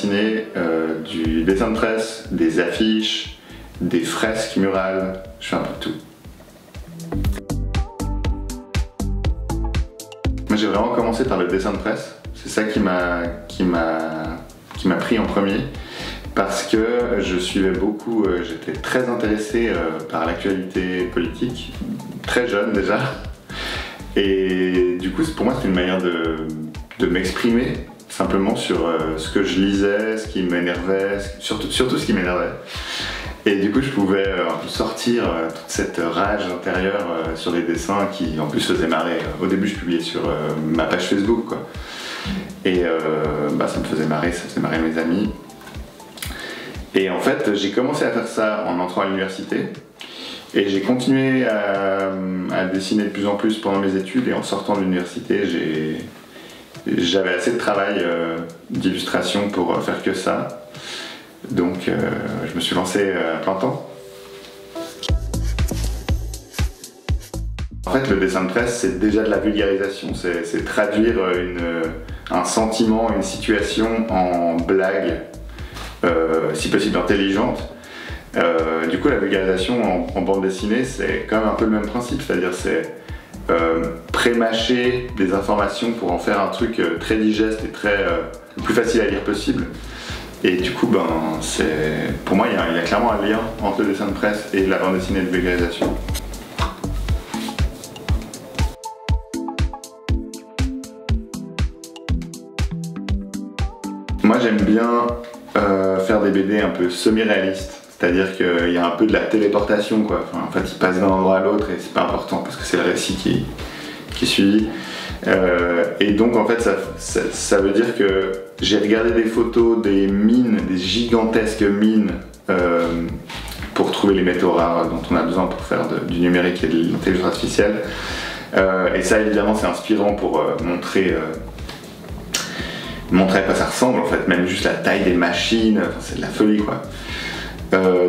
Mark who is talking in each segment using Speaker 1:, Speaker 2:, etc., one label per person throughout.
Speaker 1: dessiner du dessin de presse, des affiches, des fresques murales, je fais un peu de tout. Moi j'ai vraiment commencé par le dessin de presse, c'est ça qui m'a pris en premier, parce que je suivais beaucoup, j'étais très intéressé par l'actualité politique, très jeune déjà, et du coup pour moi c'était une manière de m'exprimer simplement sur ce que je lisais, ce qui m'énervait, surtout ce qui m'énervait. Et du coup je pouvais un peu sortir toute cette rage intérieure sur des dessins qui en plus faisaient marrer. Au début je publiais sur ma page Facebook quoi. Et ça me faisait marrer, ça faisait marrer mes amis. Et en fait j'ai commencé à faire ça en entrant à l'université. Et j'ai continué à dessiner de plus en plus pendant mes études, et en sortant de l'université j'avais assez de travail d'illustration pour faire que ça. Donc je me suis lancé à plein temps. En fait le dessin de presse c'est déjà de la vulgarisation, c'est traduire un sentiment, une situation en blague, si possible intelligente. Du coup la vulgarisation en bande dessinée c'est quand même un peu le même principe, c'est-à-dire c'est pré-mâcher des informations pour en faire un truc très digeste et le plus facile à lire possible. Et du coup, pour moi, il y a clairement un lien entre le dessin de presse et la bande dessinée de vulgarisation. Moi, j'aime bien faire des BD un peu semi-réalistes. C'est-à-dire qu'il y a un peu de la téléportation, quoi. Enfin, en fait, ils passent d'un endroit à l'autre et c'est pas important parce que c'est le récit qui est suivi. Et donc, en fait, ça veut dire que j'ai regardé des photos des mines, des gigantesques mines, pour trouver les métaux rares dont on a besoin pour faire du numérique et de l'intelligence artificielle. Et ça, évidemment, c'est inspirant pour montrer à quoi ça ressemble, en fait, même juste la taille des machines, c'est de la folie, quoi.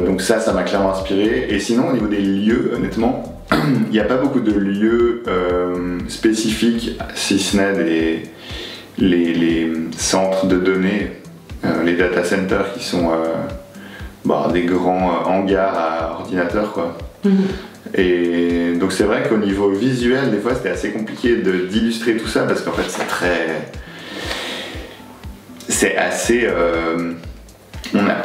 Speaker 1: Donc ça m'a clairement inspiré. Et sinon au niveau des lieux, honnêtement, il n'y a pas beaucoup de lieux spécifiques, si ce n'est les centres de données, les data centers qui sont des grands hangars à ordinateurs quoi. Et donc c'est vrai qu'au niveau visuel, des fois c'était assez compliqué d'illustrer tout ça parce qu'en fait c'est assez...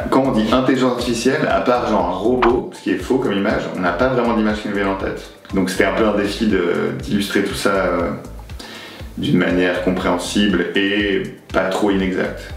Speaker 1: quand on dit intelligence artificielle, à part genre un robot, ce qui est faux comme image, on n'a pas vraiment d'image qui nous vient en tête. Donc c'était un peu un défi d'illustrer tout ça d'une manière compréhensible et pas trop inexacte.